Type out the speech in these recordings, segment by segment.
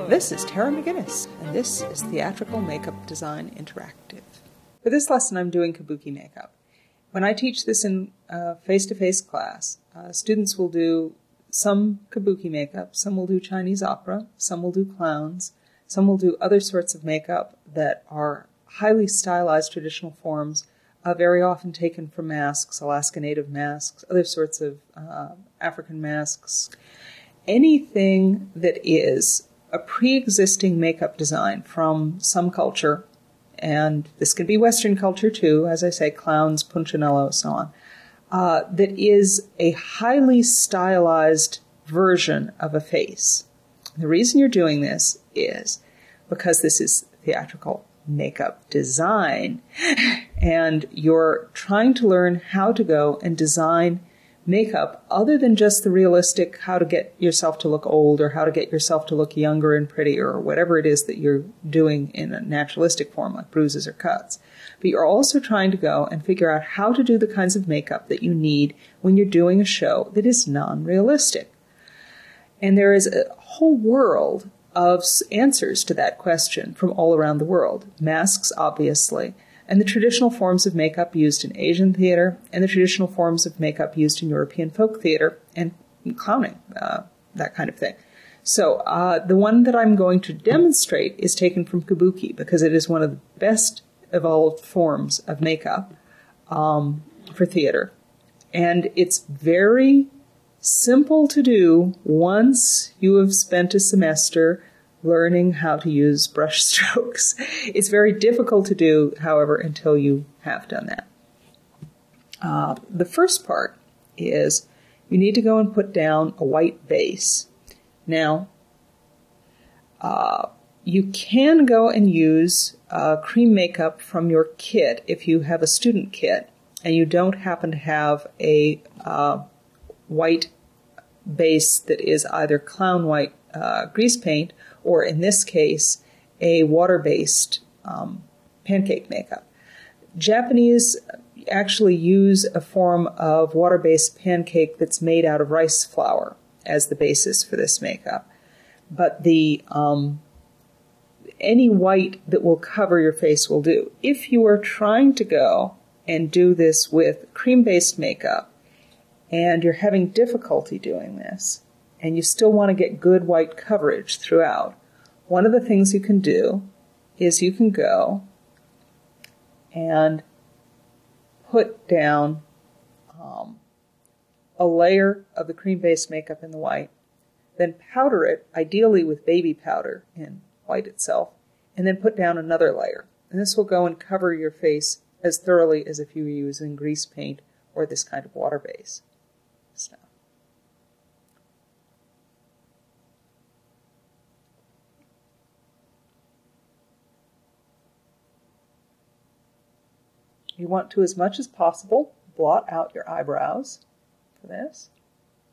This is Tara McGinnis, and this is Theatrical Makeup Design Interactive. For this lesson, I'm doing Kabuki makeup. When I teach this in face-to-face class, students will do some Kabuki makeup, some will do Chinese opera, some will do clowns, some will do other sorts of makeup that are highly stylized traditional forms, very often taken from masks, Alaska Native masks, other sorts of African masks. Anything that is a pre-existing makeup design from some culture, and this can be Western culture too, as I say, clowns, Punchinello, so on, that is a highly stylized version of a face. The reason you're doing this is because this is theatrical makeup design, and you're trying to learn how to go and design makeup other than just the realistic how to get yourself to look old or how to get yourself to look younger and prettier or whatever it is that you're doing in a naturalistic form like bruises or cuts. But you're also trying to go and figure out how to do the kinds of makeup that you need when you're doing a show that is non-realistic. And there is a whole world of answers to that question from all around the world. Masks, obviously, and the traditional forms of makeup used in Asian theater, and the traditional forms of makeup used in European folk theater, and clowning, that kind of thing. So the one that I'm going to demonstrate is taken from Kabuki, because it is one of the best evolved forms of makeup for theater. And it's very simple to do once you have spent a semester learning how to use brush strokes. It's very difficult to do, however, until you have done that. The first part is you need to go and put down a white base. Now, you can go and use cream makeup from your kit if you have a student kit and you don't happen to have a white base that is either clown white grease paint or, in this case, a water-based pancake makeup. Japanese actually use a form of water-based pancake that's made out of rice flour as the basis for this makeup. But the any white that will cover your face will do. If you are trying to go and do this with cream-based makeup and you're having difficulty doing this, and you still want to get good white coverage throughout, one of the things you can do is you can go and put down a layer of the cream-based makeup in the white, then powder it, ideally with baby powder in white itself, and then put down another layer. And this will go and cover your face as thoroughly as if you were using grease paint or this kind of water base stuff. You want to, as much as possible, blot out your eyebrows for this,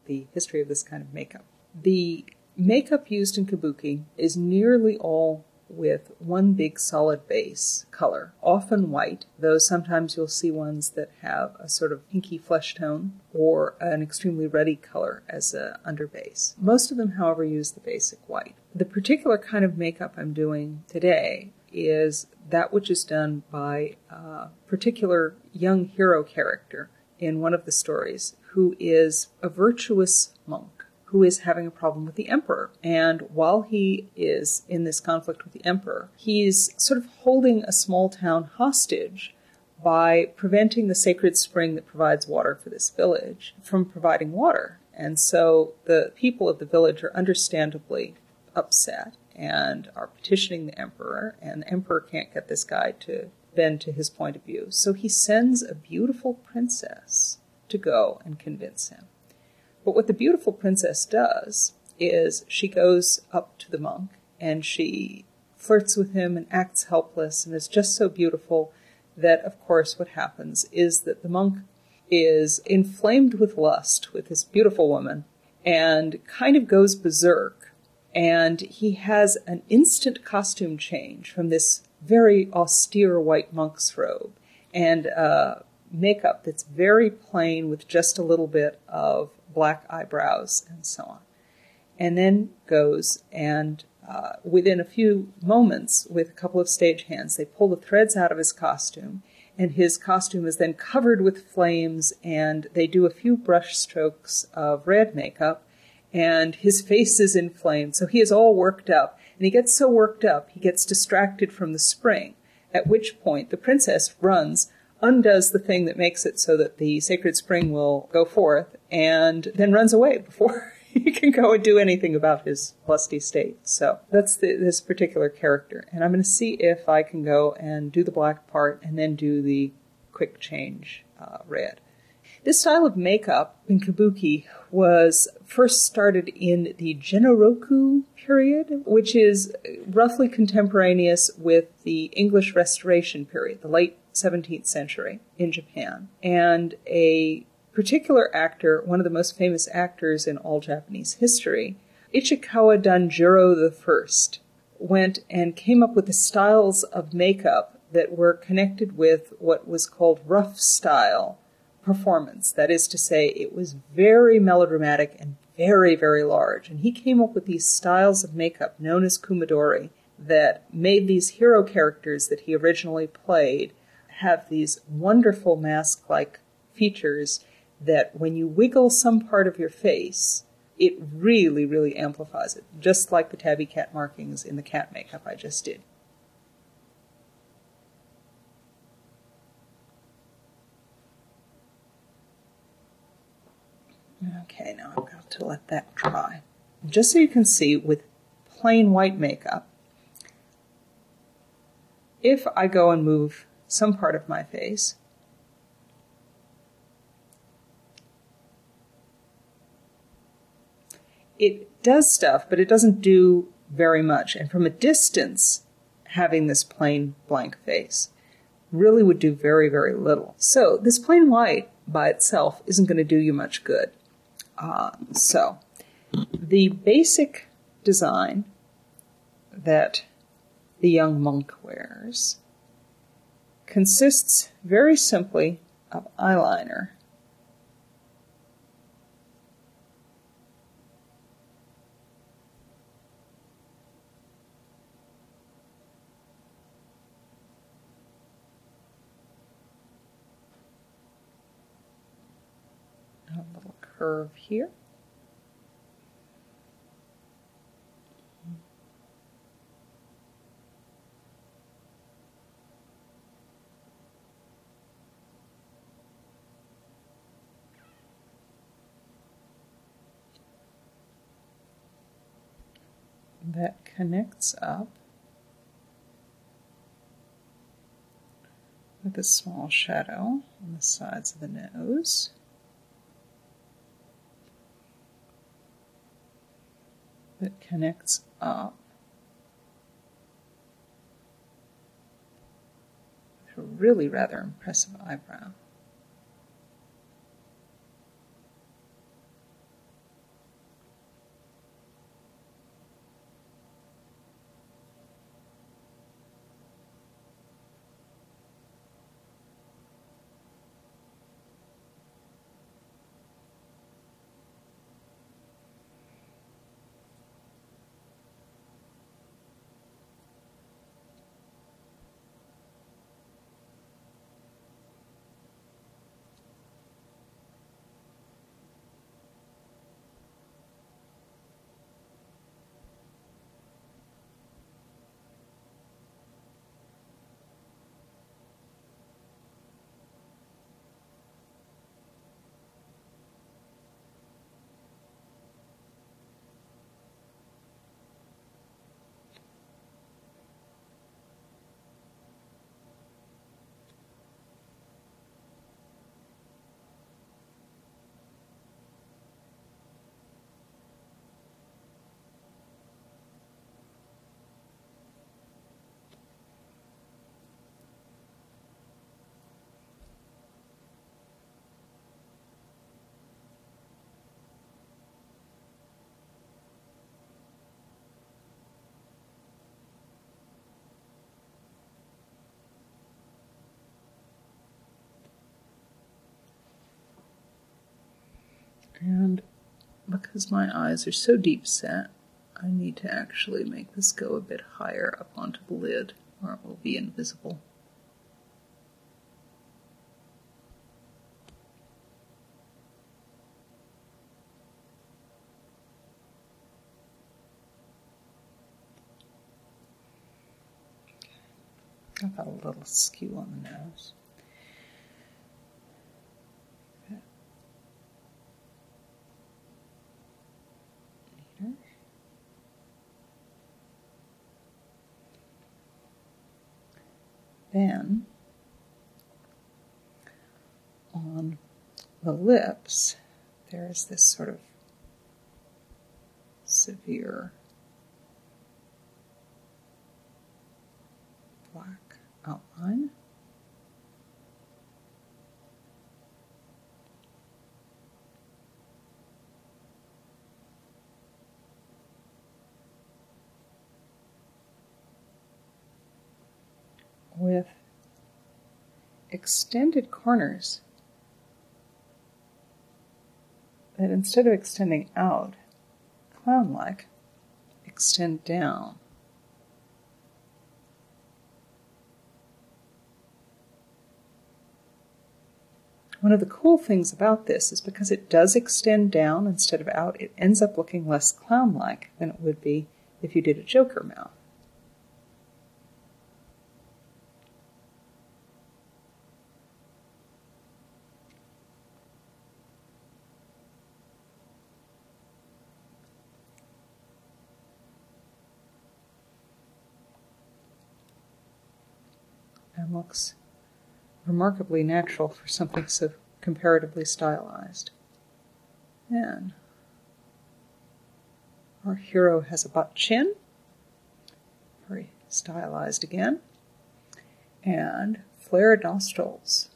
the history of this kind of makeup. The makeup used in Kabuki is nearly all with one big solid base color, often white, though sometimes you'll see ones that have a sort of pinky flesh tone or an extremely ruddy color as an underbase. Most of them, however, use the basic white. The particular kind of makeup I'm doing today is that which is done by a particular young hero character in one of the stories who is a virtuous monk who is having a problem with the emperor. And while he is in this conflict with the emperor, he's sort of holding a small town hostage by preventing the sacred spring that provides water for this village from providing water. And so the people of the village are understandably upset and are petitioning the emperor, and the emperor can't get this guy to bend to his point of view. So he sends a beautiful princess to go and convince him. But what the beautiful princess does is she goes up to the monk and she flirts with him and acts helpless and is just so beautiful that, of course, what happens is that the monk is inflamed with lust with this beautiful woman and kind of goes berserk. And he has an instant costume change from this very austere white monk's robe and makeup that's very plain with just a little bit of black eyebrows and so on. And then goes and within a few moments, with a couple of stagehands, they pull the threads out of his costume, and his costume is then covered with flames, and they do a few brush strokes of red makeup, and his face is inflamed, so he is all worked up. And he gets so worked up, he gets distracted from the spring, at which point the princess runs, undoes the thing that makes it so that the sacred spring will go forth, and then runs away before he can go and do anything about his lusty state. So that's this particular character. And I'm going to see if I can go and do the black part and then do the quick change red. This style of makeup in Kabuki was first started in the Genroku period, which is roughly contemporaneous with the English Restoration period, the late 17th century in Japan. And a particular actor, one of the most famous actors in all Japanese history, Ichikawa Danjuro I, went and came up with the styles of makeup that were connected with what was called rough style performance. That is to say, it was very melodramatic and very, very large. And he came up with these styles of makeup known as kumadori that made these hero characters that he originally played have these wonderful mask-like features that when you wiggle some part of your face, it really, really amplifies it, just like the tabby cat markings in the cat makeup I just did. Okay, now I've got to let that dry. Just so you can see, with plain white makeup, if I go and move some part of my face, it does stuff, but it doesn't do very much. And from a distance, having this plain blank face really would do very, very little. So this plain white by itself isn't going to do you much good. So the basic design that the young monk wears consists very simply of eyeliner, a little curve here, that connects up with a small shadow on the sides of the nose. That connects up with a really rather impressive eyebrow. And because my eyes are so deep set, I need to actually make this go a bit higher up onto the lid, or it will be invisible. I've got a little skew on the nose. Okay. Then, on the lips, there is this sort of severe black outline. With extended corners that, instead of extending out, clown-like, extend down. One of the cool things about this is because it does extend down instead of out, it ends up looking less clown-like than it would be if you did a Joker mouth. And looks remarkably natural for something so comparatively stylized. And our hero has a butt chin, very stylized again, and flared nostrils.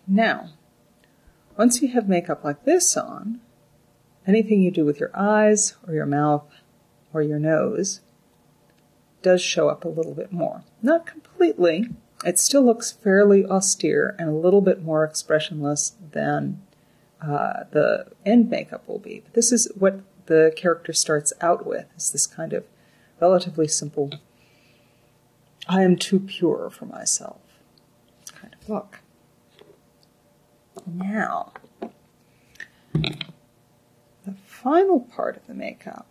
Now, once you have makeup like this on, anything you do with your eyes or your mouth or your nose does show up a little bit more. Not completely. It still looks fairly austere and a little bit more expressionless than the end makeup will be. But this is what the character starts out with, is this kind of relatively simple, I am too pure for myself kind of look. Now, the final part of the makeup,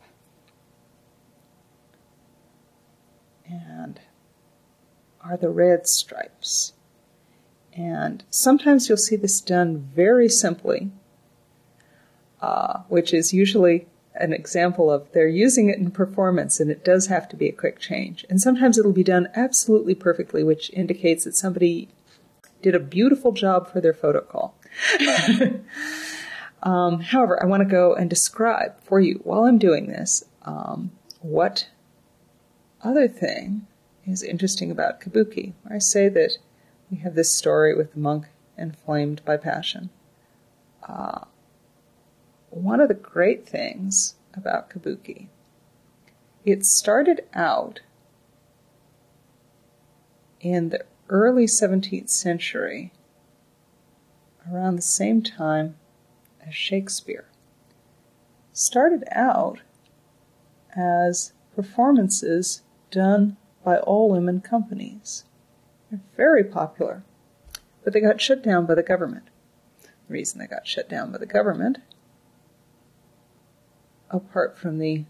and are the red stripes. And sometimes you'll see this done very simply, which is usually an example of they're using it in performance, and it does have to be a quick change. And sometimes it'll be done absolutely perfectly, which indicates that somebody did a beautiful job for their photo call. However, I want to go and describe for you, while I'm doing this, what other thing is interesting about Kabuki. I say that we have this story with the monk inflamed by passion. One of the great things about Kabuki, it started out in the early 17th century, around the same time as Shakespeare. Started out as performances done by all-women companies. They're very popular, but they got shut down by the government. The reason they got shut down by the government, apart from the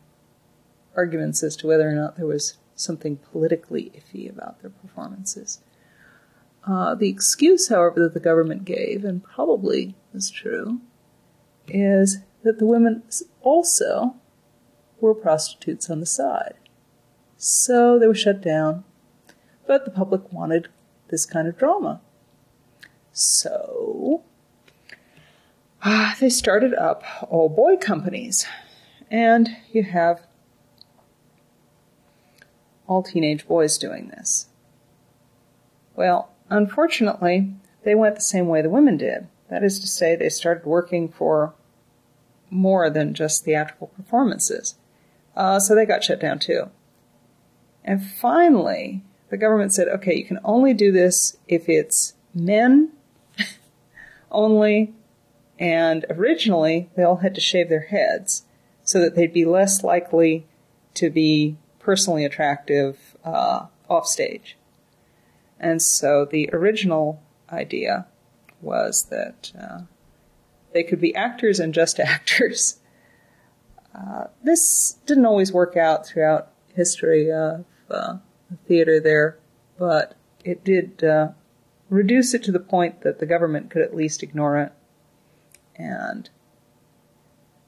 arguments as to whether or not there was something politically iffy about their performances. The excuse, however, that the government gave, and probably is true, is that the women also were prostitutes on the side. So they were shut down, but the public wanted this kind of drama. So they started up all-boy companies, and you have all teenage boys doing this. Well, unfortunately, they went the same way the women did. That is to say, they started working for more than just theatrical performances. So they got shut down too. And finally, the government said, okay, you can only do this if it's men only, and originally they all had to shave their heads so that they'd be less likely to be personally attractive off stage. And so the original idea was that they could be actors and just actors. This didn't always work out throughout history of the theater there, but it did reduce it to the point that the government could at least ignore it. And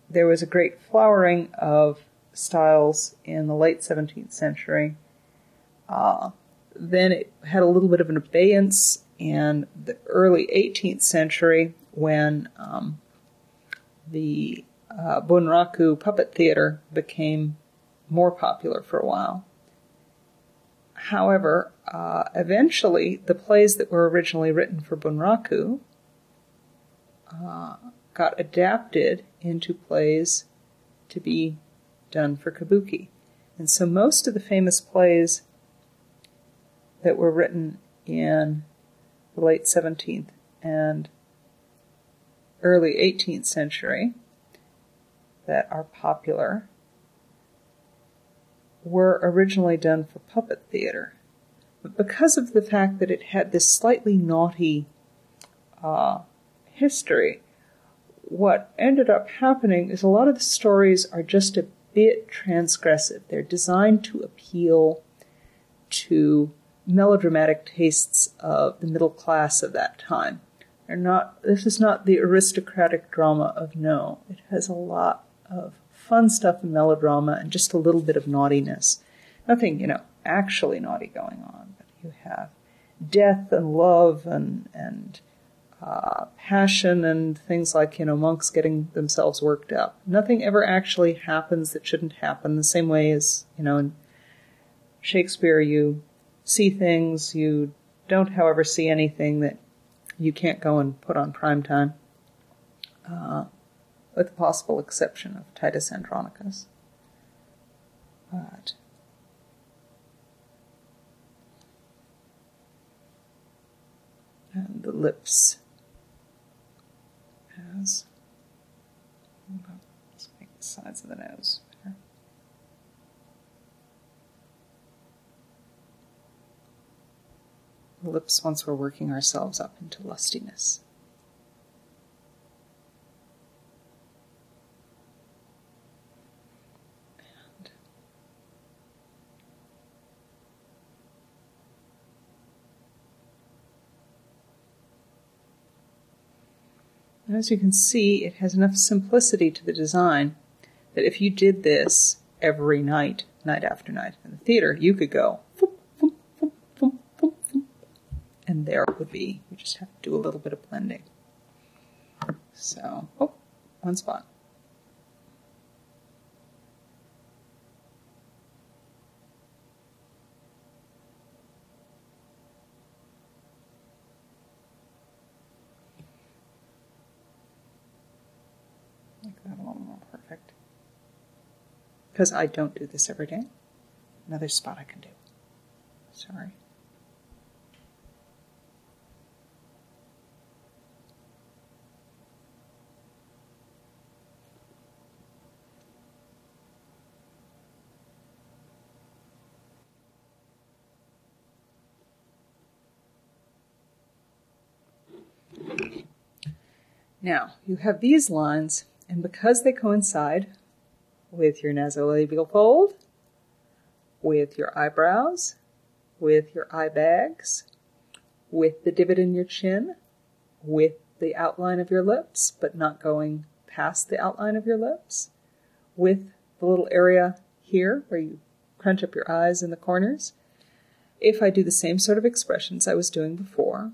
there was a great flowering of styles in the late 17th century. Then it had a little bit of an abeyance in the early 18th century when the bunraku puppet theater became more popular for a while. However, eventually the plays that were originally written for bunraku got adapted into plays to be done for kabuki. And so most of the famous plays that were written in the late 17th and early 18th century that are popular were originally done for puppet theater. But because of the fact that it had this slightly naughty history, what ended up happening is a lot of the stories are just a bit transgressive. They're designed to appeal to melodramatic tastes of the middle class of that time. This is not the aristocratic drama of No. It has a lot of fun stuff in melodrama and just a little bit of naughtiness. Nothing, actually naughty going on, but you have death and love and passion and things like, monks getting themselves worked up. Nothing ever actually happens that shouldn't happen, the same way as, in Shakespeare you see things, you don't, however, see anything that you can't go and put on prime time, with the possible exception of Titus Andronicus. But and the lips as let's make the sides of the nose better. The lips once we're working ourselves up into lustiness. And as you can see, it has enough simplicity to the design that if you did this every night, night after night in the theater, you could go, foop, foop, foop, foop, foop, foop, and there it would be. You just have to do a little bit of blending. So, one spot. Make that a little more perfect. Because I don't do this every day. Another spot I can do. Sorry. Now, you have these lines, and because they coincide with your nasolabial fold, with your eyebrows, with your eye bags, with the divot in your chin, with the outline of your lips, but not going past the outline of your lips, with the little area here where you crunch up your eyes in the corners. If I do the same sort of expressions I was doing before,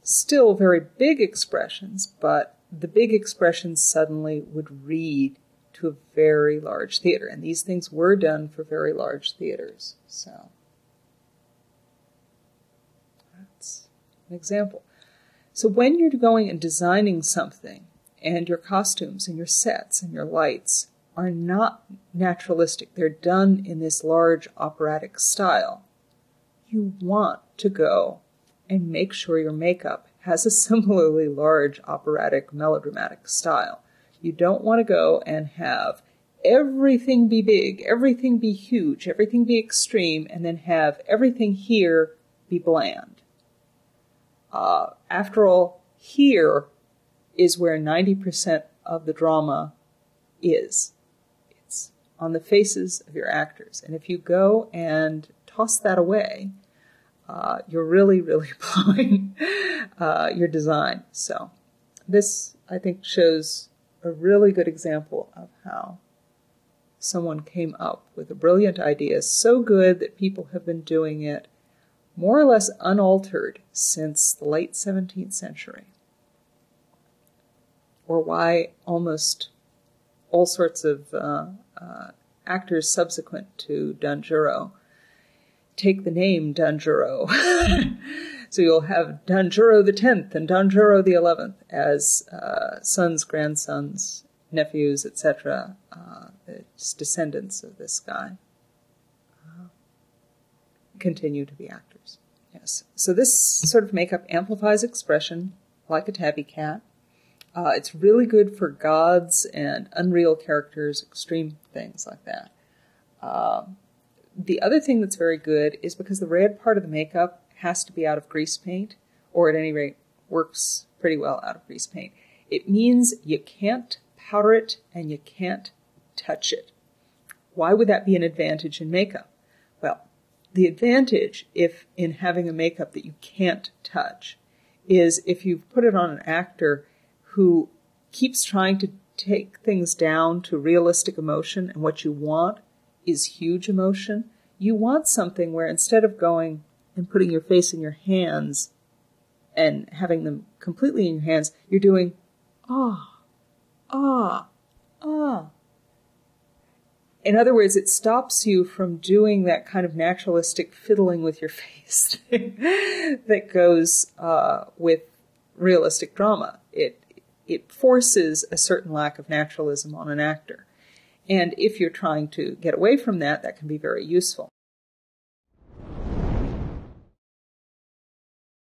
still very big expressions, but the big expressions suddenly would read to a very large theater. And these things were done for very large theaters. So that's an example. So when you're going and designing something, and your costumes and your sets and your lights are not naturalistic, they're done in this large operatic style, you want to go and make sure your makeup has a similarly large operatic melodramatic style. You don't want to go and have everything be big, everything be huge, everything be extreme, and then have everything here be bland. After all, here is where 90% of the drama is. It's on the faces of your actors. And if you go and toss that away, you're really, really blowing your design. So this, I think, shows a really good example of how someone came up with a brilliant idea, so good that people have been doing it more or less unaltered since the late 17th century. Or why almost all sorts of actors subsequent to Danjuro take the name Danjuro. So you'll have Danjuro the 10th and Danjuro the 11th as sons, grandsons, nephews, etc., descendants of this guy continue to be actors. Yes. So this sort of makeup amplifies expression like a tabby cat. It's really good for gods and unreal characters, extreme things like that. The other thing that's very good is because the red part of the makeup has to be out of grease paint, or at any rate works pretty well out of grease paint. It means you can't powder it and you can't touch it. Why would that be an advantage in makeup? Well, the advantage in having a makeup that you can't touch is if you put it on an actor who keeps trying to take things down to realistic emotion, and what you want is huge emotion. You want something where instead of going and putting your face in your hands and having them completely in your hands, you're doing, ah, ah, ah. In other words, it stops you from doing that kind of naturalistic fiddling with your face that goes with realistic drama. It forces a certain lack of naturalism on an actor. And if you're trying to get away from that, that can be very useful.